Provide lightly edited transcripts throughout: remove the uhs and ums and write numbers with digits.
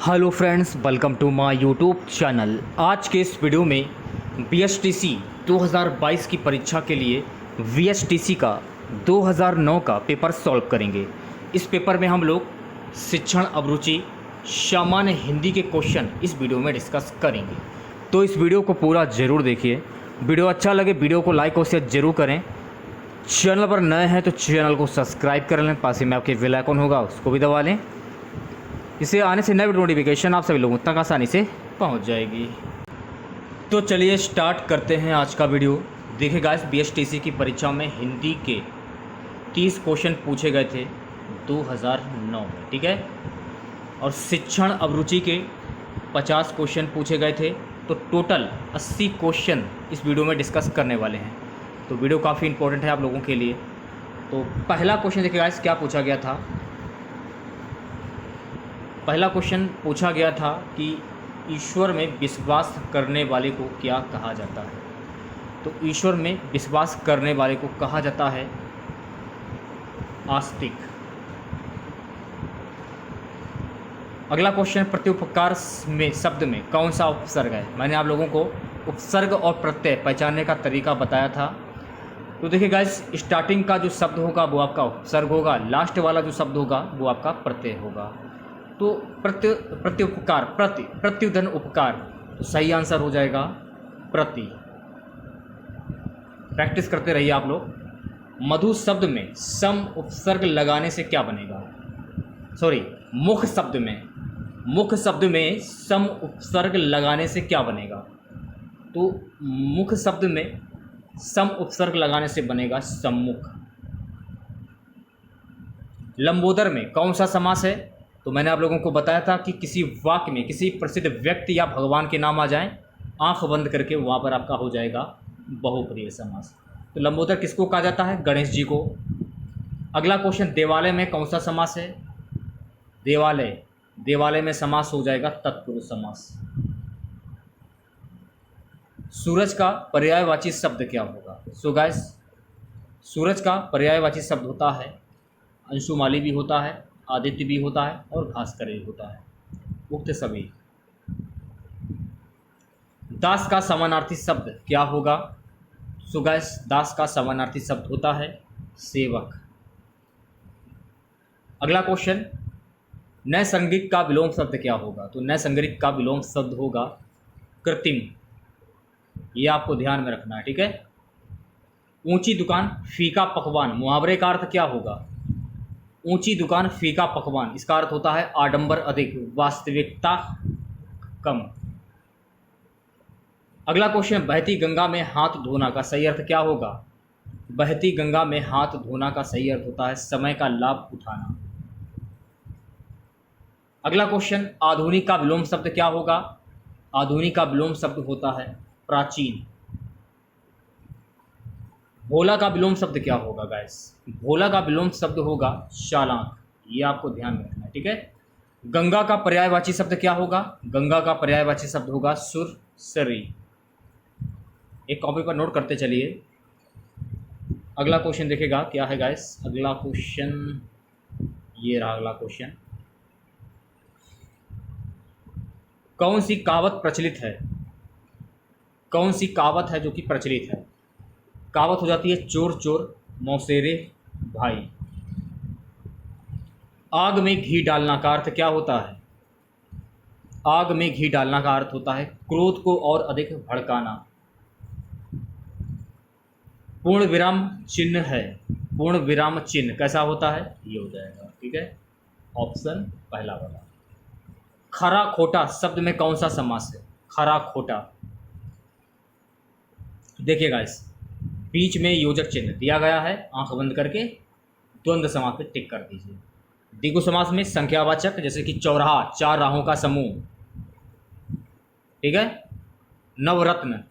Hello friends, welcome to my YouTube channel. आज के इस वीडियो में बीएसटीसी 2022 की परीक्षा के लिए वीएसटीसी का 2009 का पेपर सॉल्व करेंगे। इस पेपर में हम लोग शिक्षण अभिरुचि सामान्य हिंदी के क्वेश्चन इस वीडियो में डिस्कस करेंगे। तो इस वीडियो को पूरा ज़रूर देखिए। वीडियो अच्छा लगे वीडियो को लाइक और शेयर ज़रूर करें। चैनल पर नए हैं तो चैनल को सब्सक्राइब कर लें, पास ही में आपके बेल आइकन होगा उसको भी दबा लें। इसे आने से नए वीडियो नोटिफिकेशन आप सभी लोगों तक आसानी से पहुंच जाएगी। तो चलिए स्टार्ट करते हैं आज का वीडियो। देखिए गाइस, बीएसटीसी की परीक्षा में हिंदी के 30 क्वेश्चन पूछे गए थे 2009 में, ठीक है। और शिक्षण अभिरुचि के 50 क्वेश्चन पूछे गए थे। तो टोटल 80 क्वेश्चन इस वीडियो में डिस्कस करने वाले हैं। तो वीडियो काफ़ी इंपॉर्टेंट है आप लोगों के लिए। तो पहला क्वेश्चन देखिए गाइस, क्या पूछा गया था। पहला क्वेश्चन पूछा गया था कि ईश्वर में विश्वास करने वाले को क्या कहा जाता है। तो ईश्वर में विश्वास करने वाले को कहा जाता है आस्तिक। अगला क्वेश्चन, प्रत्युपकार में शब्द में कौन सा उपसर्ग है। मैंने आप लोगों को उपसर्ग और प्रत्यय पहचानने का तरीका बताया था। तो देखिए गाइस, स्टार्टिंग का जो शब्द होगा वो आपका उपसर्ग होगा, लास्ट वाला जो शब्द होगा वो आपका प्रत्यय होगा। तो प्रत्युपकार, प्रत्युधन उपकार, तो सही आंसर हो जाएगा प्रति। प्रैक्टिस करते रहिए आप लोग। मधु शब्द में सम उपसर्ग लगाने से क्या बनेगा। सॉरी, मुख शब्द में सम उपसर्ग लगाने से क्या बनेगा। तो मुख शब्द में सम उपसर्ग लगाने से बनेगा सम्मुख। लंबोदर में कौन सा समास है। तो मैंने आप लोगों को बताया था कि किसी वाक्य में किसी प्रसिद्ध व्यक्ति या भगवान के नाम आ जाएं, आंख बंद करके वहाँ पर आपका हो जाएगा बहुप्रिय समास। तो लंबोदर किसको कहा जाता है, गणेश जी को। अगला क्वेश्चन, देवालय में कौन सा समास है। देवालय में समास हो जाएगा तत्पुरुष समास। सूरज का पर्यायवाची शब्द क्या होगा। सो गाइस, सूरज का पर्यायवाची शब्द होता है अंशुमाली भी होता है, आदित्य भी होता है और भास्कर भी होता है, उक्त सभी। दास का समानार्थी शब्द क्या होगा। सो गाइस, दास का समानार्थी शब्द होता है सेवक। अगला क्वेश्चन, नैसर्गिक का विलोम शब्द क्या होगा। तो नैसर्गिक का विलोम शब्द होगा कृत्रिम। ये आपको ध्यान में रखना है, ठीक है। ऊंची दुकान फीका पकवान, मुहावरे का अर्थ क्या होगा। ऊंची दुकान फीका पकवान, इसका अर्थ होता है आडंबर अधिक, वास्तविकता कम। अगला क्वेश्चन, बहती गंगा में हाथ धोना का सही अर्थ क्या होगा। बहती गंगा में हाथ धोना का सही अर्थ होता है समय का लाभ उठाना। अगला क्वेश्चन, आधुनिक का विलोम शब्द क्या होगा। आधुनिक का विलोम शब्द होता है प्राचीन। भोला का विलोम शब्द क्या होगा गाइस। भोला का विलोम शब्द होगा चालाक। ये आपको ध्यान में रखना है, ठीक है। गंगा का पर्यायवाची शब्द क्या होगा। गंगा का पर्यायवाची शब्द होगा सुरसरी। एक कॉपी पर नोट करते चलिए। अगला क्वेश्चन देखेगा क्या है गाइस। अगला क्वेश्चन ये रहा। अगला क्वेश्चन, कौन सी कहावत प्रचलित है। कौन सी कहावत है जो कि प्रचलित है। कहावत हो जाती है चोर चोर मौसेरे भाई। आग में घी डालना का अर्थ क्या होता है। आग में घी डालना का अर्थ होता है क्रोध को और अधिक भड़काना। पूर्ण विराम चिन्ह है। पूर्ण विराम चिन्ह कैसा होता है, ये हो जाएगा, ठीक है, ऑप्शन पहला वाला। खरा खोटा शब्द में कौन सा समास है। खरा खोटा, देखिएगा इस बीच में योजक चिन्ह दिया गया है, आंख बंद करके द्वंद्व समास पे टिक कर दीजिए। द्विगु समास में संख्यावाचक, जैसे कि चौराहा, चार राहों का समूह, ठीक है। नवरत्न,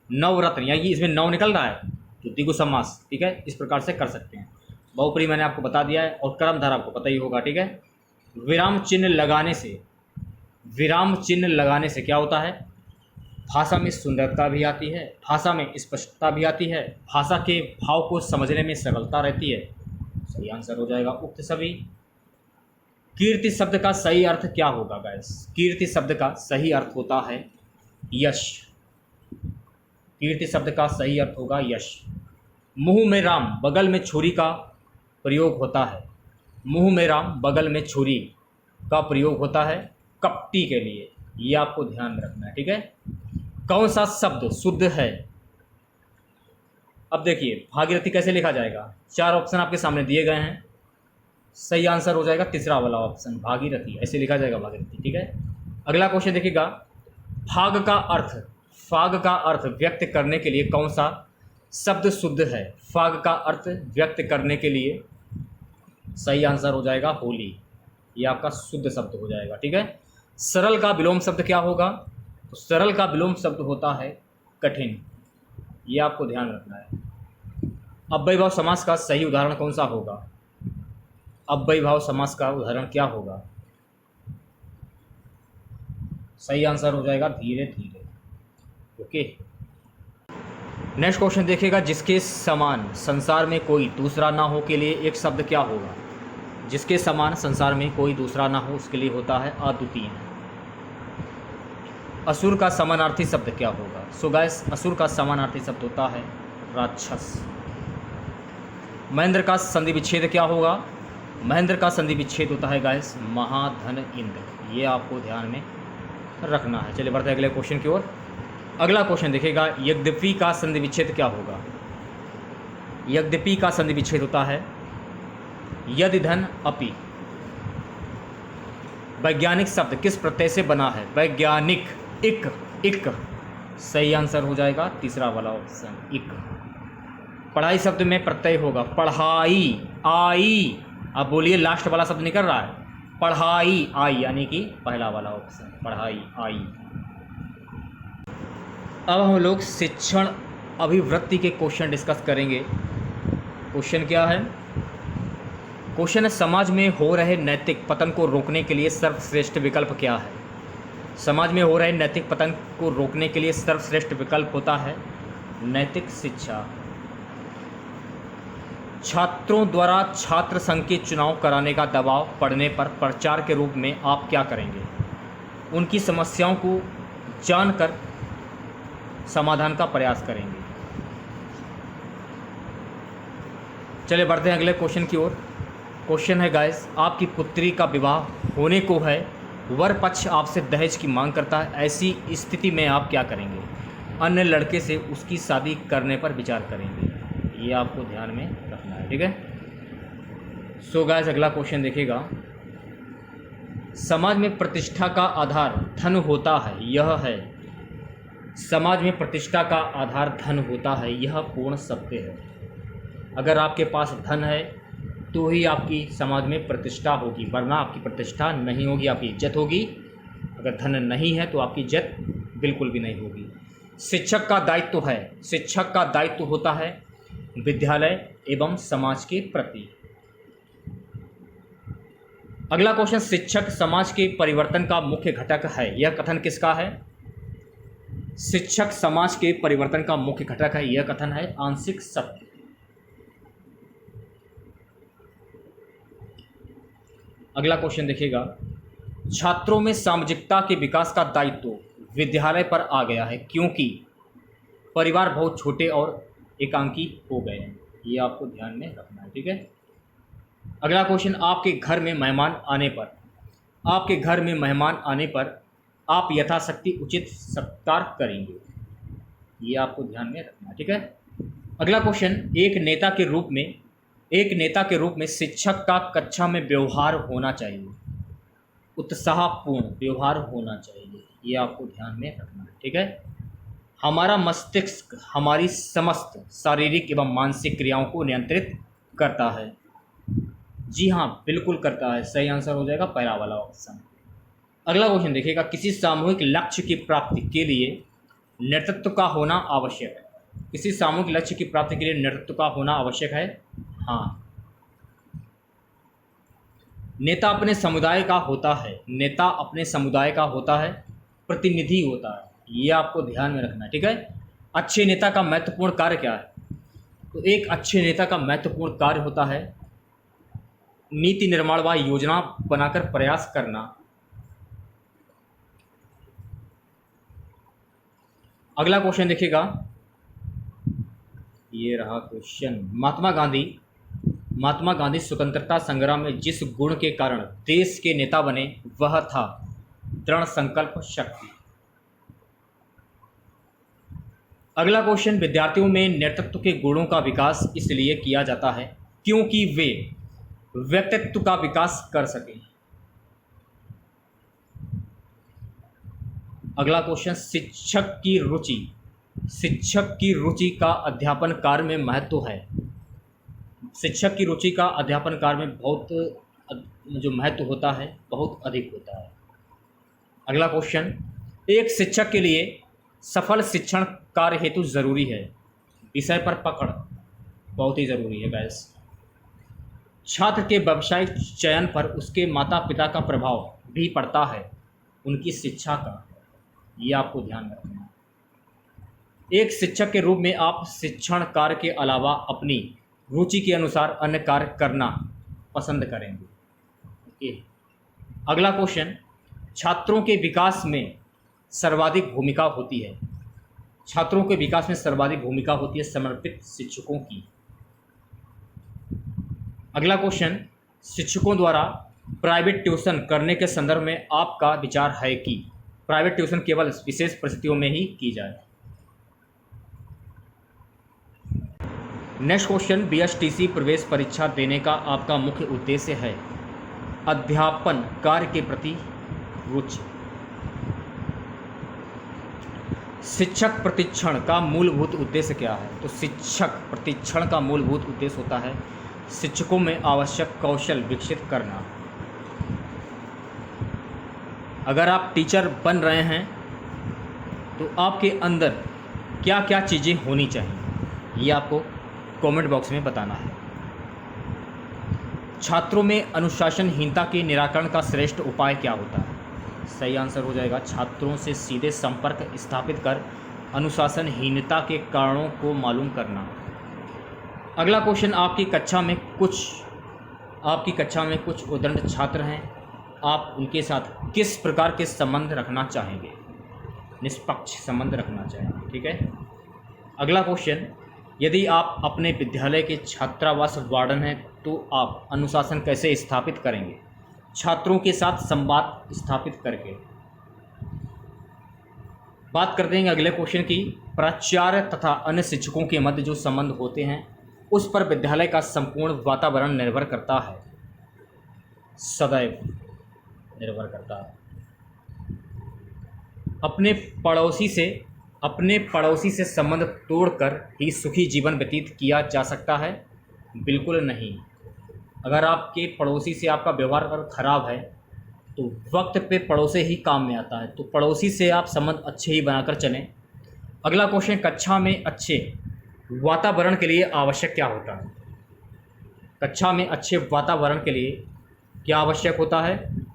नवरत्न यानी इसमें नव निकल रहा है तो द्विगु समास, ठीक है, इस प्रकार से कर सकते हैं। बहुप्रिय मैंने आपको बता दिया है और कर्मधार आपको पता ही होगा, ठीक है। विराम चिन्ह लगाने से क्या होता है, भाषा में सुंदरता भी आती है, भाषा में स्पष्टता भी आती है, भाषा के भाव को समझने में सरलता रहती है। सही आंसर हो जाएगा उक्त सभी। कीर्ति शब्द का सही अर्थ क्या होगा गाइस? कीर्ति शब्द का सही अर्थ होता है यश। कीर्ति शब्द का सही अर्थ होगा यश। मुंह में राम बगल में छुरी का प्रयोग होता है। मुंह में राम बगल में छुरी का प्रयोग होता है कपटी के लिए। ये आपको ध्यान में रखना है, ठीक है। कौन सा शब्द शुद्ध है? अब देखिए भागीरथी कैसे लिखा जाएगा। 4 ऑप्शन आपके सामने दिए गए हैं। सही आंसर हो जाएगा तीसरा वाला ऑप्शन, भागीरथी। ऐसे लिखा जाएगा भागीरथी, ठीक है। अगला क्वेश्चन देखिएगा, फाग का अर्थ व्यक्त करने के लिए कौन सा शब्द शुद्ध है? फाग का अर्थ व्यक्त करने के लिए सही आंसर हो जाएगा होली। ये आपका शुद्ध शब्द हो जाएगा, ठीक है। सरल का विलोम शब्द क्या होगा? तो सरल का विलोम शब्द होता है कठिन। ये आपको ध्यान रखना है। अव्ययीभाव समास का सही उदाहरण कौन सा होगा? अव्ययीभाव समास का उदाहरण क्या होगा? सही आंसर हो जाएगा धीरे धीरे। ओके, नेक्स्ट क्वेश्चन देखिएगा, जिसके समान संसार में कोई दूसरा ना हो के लिए एक शब्द क्या होगा? जिसके समान संसार में कोई दूसरा ना हो उसके लिए होता है अद्वितीय। असुर का समानार्थी शब्द क्या होगा? सो गाइस, असुर का समानार्थी शब्द होता है राक्षस। महेंद्र का संधि विच्छेद क्या होगा? महेंद्र का संधि विच्छेद होता है गाइस महाधन इंद्र। ये आपको ध्यान में रखना है। चलिए बढ़ते हैं अगले क्वेश्चन की ओर। अगला क्वेश्चन देखिएगा, यद्यपि का संधि विच्छेद क्या होगा? यद्यपि का संधि विच्छेद होता है यदि धन अपि। वैज्ञानिक शब्द किस प्रत्यय से बना है? वैज्ञानिक, इक। सही आंसर हो जाएगा तीसरा वाला ऑप्शन, इक। पढ़ाई शब्द में प्रत्यय होगा पढ़ाई, आई। अब बोलिए लास्ट वाला शब्द निकल रहा है पढ़ाई, आई, यानी कि पहला वाला ऑप्शन पढ़ाई, आई। अब हम लोग शिक्षण अभिवृत्ति के क्वेश्चन डिस्कस करेंगे। क्वेश्चन क्या है? क्वेश्चन है, समाज में हो रहे नैतिक पतन को रोकने के लिए सर्वश्रेष्ठ विकल्प क्या है? समाज में हो रहे नैतिक पतन को रोकने के लिए सर्वश्रेष्ठ विकल्प होता है नैतिक शिक्षा। छात्रों द्वारा छात्र संघ के चुनाव कराने का दबाव पड़ने पर प्रचार के रूप में आप क्या करेंगे? उनकी समस्याओं को जानकर समाधान का प्रयास करेंगे। चलिए बढ़ते हैं अगले क्वेश्चन की ओर। क्वेश्चन है गाइस, आपकी पुत्री का विवाह होने को है, वर पक्ष आपसे दहेज की मांग करता है, ऐसी स्थिति में आप क्या करेंगे? अन्य लड़के से उसकी शादी करने पर विचार करेंगे। ये आपको ध्यान में रखना है, ठीक है। सो गाइस अगला क्वेश्चन देखिएगा, समाज में प्रतिष्ठा का आधार धन होता है, यह है। समाज में प्रतिष्ठा का आधार धन होता है, यह पूर्ण सत्य है। अगर आपके पास धन है तो ही आपकी समाज में प्रतिष्ठा होगी, वरना आपकी प्रतिष्ठा नहीं होगी, आपकी इज्जत होगी। अगर धन नहीं है तो आपकी इज्जत बिल्कुल भी नहीं होगी। शिक्षक का दायित्व है, शिक्षक का दायित्व होता है विद्यालय एवं समाज के प्रति। अगला क्वेश्चन, शिक्षक समाज के परिवर्तन का मुख्य घटक है, यह कथन किसका है? शिक्षक समाज के परिवर्तन का मुख्य घटक है, यह कथन है आंशिक सत्य। अगला क्वेश्चन देखिएगा, छात्रों में सामाजिकता के विकास का दायित्व विद्यालय पर आ गया है क्योंकि परिवार बहुत छोटे और एकांकी हो गए हैं। ये आपको ध्यान में रखना है, ठीक है। अगला क्वेश्चन, आपके घर में मेहमान आने पर आप यथाशक्ति उचित सत्कार करेंगे। ये आपको ध्यान में रखना है, ठीक है। अगला क्वेश्चन, एक नेता के रूप में शिक्षक का कक्षा में व्यवहार होना चाहिए, उत्साहपूर्ण व्यवहार होना चाहिए। ये आपको ध्यान में रखना है, ठीक है। हमारा मस्तिष्क हमारी समस्त शारीरिक एवं मानसिक क्रियाओं को नियंत्रित करता है। जी हाँ, बिल्कुल करता है। सही आंसर हो जाएगा पहला वाला ऑप्शन। अगला क्वेश्चन देखिएगा, किसी सामूहिक लक्ष्य की प्राप्ति के लिए नेतृत्व का होना आवश्यक है। किसी सामूहिक लक्ष्य की प्राप्ति के लिए नेतृत्व का होना आवश्यक है। हाँ, नेता अपने समुदाय का होता है, प्रतिनिधि होता है। ये आपको ध्यान में रखना है, ठीक है। अच्छे नेता का महत्वपूर्ण कार्य क्या है? तो एक अच्छे नेता का महत्वपूर्ण कार्य होता है नीति निर्माण व योजना बनाकर प्रयास करना। अगला क्वेश्चन देखिएगा, ये रहा क्वेश्चन। महात्मा गांधी स्वतंत्रता संग्राम में जिस गुण के कारण देश के नेता बने वह था दृढ़ संकल्प शक्ति। अगला क्वेश्चन, विद्यार्थियों में नेतृत्व के गुणों का विकास इसलिए किया जाता है क्योंकि वे व्यक्तित्व का विकास कर सकें। अगला क्वेश्चन, शिक्षक की रुचि का अध्यापन कार्य में महत्व है। शिक्षक की रुचि का अध्यापन कार्य में जो महत्व होता है बहुत अधिक होता है। अगला क्वेश्चन, एक शिक्षक के लिए सफल शिक्षण कार्य हेतु जरूरी है। विषय पर पकड़ बहुत ही जरूरी है गैस। छात्र के व्यावसायिक चयन पर उसके माता पिता का प्रभाव भी पड़ता है, उनकी शिक्षा का, ये आपको ध्यान रखना है। एक शिक्षक के रूप में आप शिक्षण कार्य के अलावा अपनी रुचि के अनुसार अन्य कार्य करना पसंद करेंगे। ओके। अगला क्वेश्चन, छात्रों के विकास में सर्वाधिक भूमिका होती है। छात्रों के विकास में सर्वाधिक भूमिका होती है समर्पित शिक्षकों की। अगला क्वेश्चन, शिक्षकों द्वारा प्राइवेट ट्यूशन करने के संदर्भ में आपका विचार है कि प्राइवेट ट्यूशन केवल विशेष परिस्थितियों में ही की जाए। नेक्स्ट क्वेश्चन, बीएसटीसी प्रवेश परीक्षा देने का आपका मुख्य उद्देश्य है अध्यापन कार्य के प्रति रुचि। शिक्षक प्रशिक्षण का मूलभूत उद्देश्य क्या है? तो शिक्षक प्रशिक्षण का मूलभूत उद्देश्य होता है शिक्षकों में आवश्यक कौशल विकसित करना। अगर आप टीचर बन रहे हैं तो आपके अंदर क्या क्या चीज़ें होनी चाहिए, ये आपको कमेंट बॉक्स में बताना है। छात्रों में अनुशासनहीनता के निराकरण का श्रेष्ठ उपाय क्या होता है? सही आंसर हो जाएगा छात्रों से सीधे संपर्क स्थापित कर अनुशासनहीनता के कारणों को मालूम करना। अगला क्वेश्चन, आपकी कक्षा में कुछ उद्दंड छात्र हैं, आप उनके साथ किस प्रकार के संबंध रखना चाहेंगे? निष्पक्ष संबंध रखना चाहेंगे। ठीक है। अगला क्वेश्चन, यदि आप अपने विद्यालय के छात्रावास वार्डन हैं तो आप अनुशासन कैसे स्थापित करेंगे? छात्रों के साथ संवाद स्थापित करके। बात करते हैं अगले क्वेश्चन की, प्राचार्य तथा अन्य शिक्षकों के मध्य जो संबंध होते हैं उस पर विद्यालय का संपूर्ण वातावरण निर्भर करता है, सदैव निर्भर करता है। अपने पड़ोसी से संबंध तोड़कर ही सुखी जीवन व्यतीत किया जा सकता है? बिल्कुल नहीं। अगर आपके पड़ोसी से आपका व्यवहार अगर खराब है तो वक्त पे पड़ोसी ही काम में आता है, तो पड़ोसी से आप संबंध अच्छे ही बनाकर चलें। अगला क्वेश्चन, कक्षा में अच्छे वातावरण के लिए आवश्यक क्या होता है? कक्षा में अच्छे वातावरण के लिए क्या आवश्यक होता है?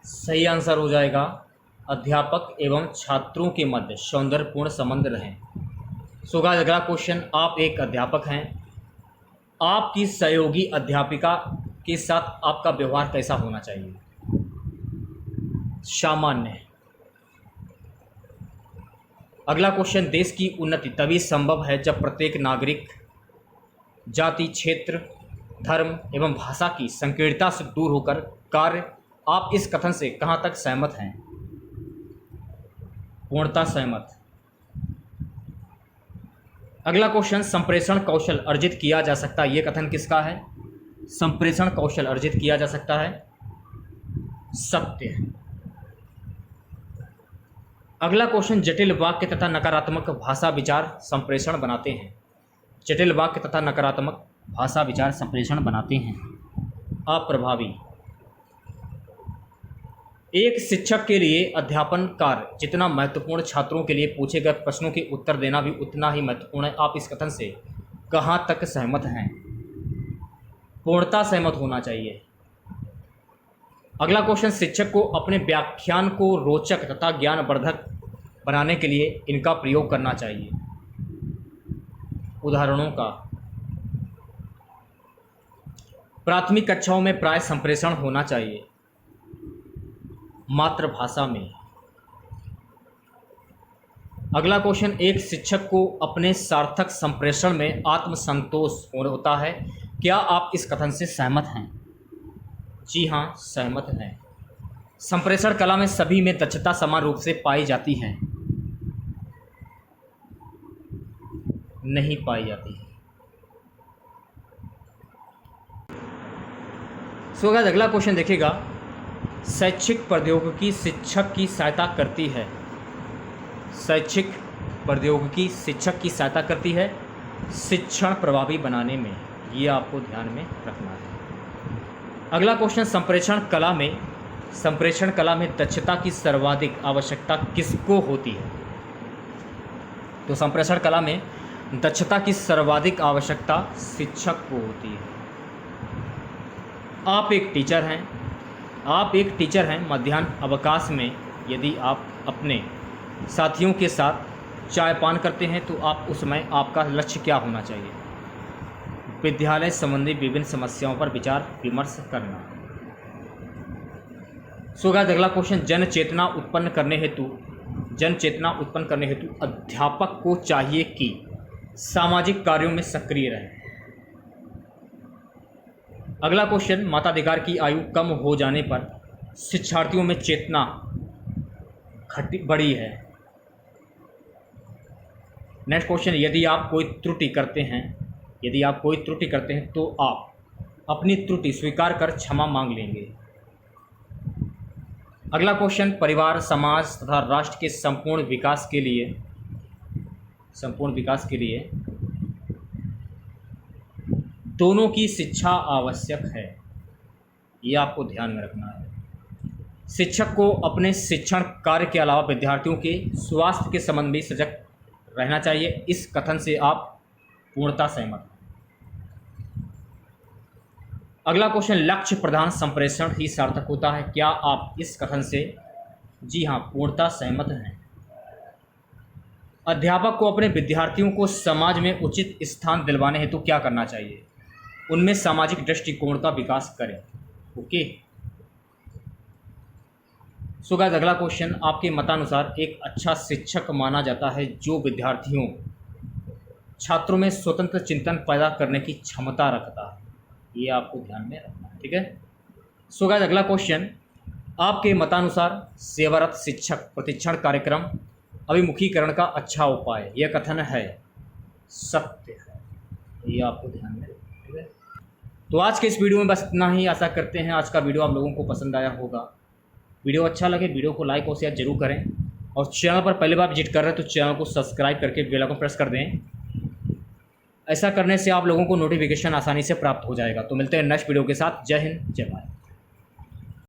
सही आंसर हो जाएगा अध्यापक एवं छात्रों के मध्य सौंदर्यपूर्ण संबंध रहें। सो गाइस, अगला क्वेश्चन, आप एक अध्यापक हैं, आपकी सहयोगी अध्यापिका के साथ आपका व्यवहार कैसा होना चाहिए? सामान्य। अगला क्वेश्चन, देश की उन्नति तभी संभव है जब प्रत्येक नागरिक जाति, क्षेत्र, धर्म एवं भाषा की संकीर्णता से दूर होकर कार्य। आप इस कथन से कहाँ तक सहमत हैं? पूर्णतः सहमत। अगला क्वेश्चन, संप्रेषण कौशल अर्जित किया जा सकता है, ये कथन किसका है? संप्रेषण कौशल अर्जित किया जा सकता है, सत्य। अगला क्वेश्चन, जटिल वाक्य तथा नकारात्मक भाषा विचार संप्रेषण बनाते हैं। जटिल वाक्य तथा नकारात्मक भाषा विचार संप्रेषण बनाते हैं अप्रभावी। एक शिक्षक के लिए अध्यापन कार्य जितना महत्वपूर्ण, छात्रों के लिए पूछे गए प्रश्नों के उत्तर देना भी उतना ही महत्वपूर्ण है। आप इस कथन से कहाँ तक सहमत हैं? पूर्णतः सहमत होना चाहिए। अगला क्वेश्चन, शिक्षक को अपने व्याख्यान को रोचक तथा ज्ञानवर्धक बनाने के लिए इनका प्रयोग करना चाहिए। उदाहरणों का प्राथमिक कक्षाओं में प्राय संप्रेषण होना चाहिए मातृभाषा में। अगला क्वेश्चन, एक शिक्षक को अपने सार्थक संप्रेषण में आत्मसंतोष होता है, क्या आप इस कथन से सहमत हैं? जी हाँ, सहमत हैं। संप्रेषण कला में सभी में दक्षता समान रूप से पाई जाती है? नहीं पाई जाती है। सो गाइस, अगला क्वेश्चन देखिएगा, शैक्षिक प्रौद्योगिकी शिक्षक की सहायता करती है। शैक्षिक प्रौद्योगिकी शिक्षक की सहायता करती है शिक्षण प्रभावी बनाने में, ये आपको ध्यान में रखना है। अगला क्वेश्चन, संप्रेषण कला में दक्षता की सर्वाधिक आवश्यकता किसको होती है? तो संप्रेषण कला में दक्षता की सर्वाधिक आवश्यकता शिक्षक को होती है। आप एक टीचर हैं, मध्याह्न अवकाश में यदि आप अपने साथियों के साथ चाय पान करते हैं तो आप उस समय आपका लक्ष्य क्या होना चाहिए? विद्यालय संबंधी विभिन्न समस्याओं पर विचार विमर्श करना। सो गाइस, अगला क्वेश्चन, जन चेतना उत्पन्न करने हेतु अध्यापक को चाहिए कि सामाजिक कार्यों में सक्रिय रहे। अगला क्वेश्चन, मताधिकार की आयु कम हो जाने पर शिक्षार्थियों में चेतना बढ़ी है। नेक्स्ट क्वेश्चन, यदि आप कोई त्रुटि करते हैं तो आप अपनी त्रुटि स्वीकार कर क्षमा मांग लेंगे। अगला क्वेश्चन, परिवार, समाज तथा राष्ट्र के संपूर्ण विकास के लिए दोनों की शिक्षा आवश्यक है, ये आपको ध्यान में रखना है। शिक्षक को अपने शिक्षण कार्य के अलावा विद्यार्थियों के स्वास्थ्य के संबंध में सजग रहना चाहिए, इस कथन से आप पूर्णतः सहमत हैं। अगला क्वेश्चन, लक्ष्य प्रधान संप्रेषण ही सार्थक होता है, क्या आप इस कथन से जी हाँ पूर्णतः सहमत हैं? अध्यापक को अपने विद्यार्थियों को समाज में उचित स्थान दिलवाने हेतु क्या करना चाहिए? उनमें सामाजिक दृष्टिकोण का विकास करें। ओके। सो गाइस, अगला क्वेश्चन, आपके मतानुसार एक अच्छा शिक्षक माना जाता है जो छात्रों में स्वतंत्र चिंतन पैदा करने की क्षमता रखता है, ये आपको ध्यान में रखना है, ठीक है। सो गाइस, अगला क्वेश्चन, आपके मतानुसार सेवारत शिक्षक प्रशिक्षण कार्यक्रम अभिमुखीकरण का अच्छा उपाय, यह कथन है सत्य है, ये आपको ध्यान में रखना है, ठीक है। तो आज के इस वीडियो में बस इतना ही। आशा करते हैं आज का वीडियो आप लोगों को पसंद आया होगा। वीडियो अच्छा लगे वीडियो को लाइक और शेयर जरूर करें, और चैनल पर पहली बार विजिट कर रहे हैं तो चैनल को सब्सक्राइब करके बेल आइकन प्रेस कर दें। ऐसा करने से आप लोगों को नोटिफिकेशन आसानी से प्राप्त हो जाएगा। तो मिलते हैं नेक्स्ट वीडियो के साथ। जय हिंद, जय भारत।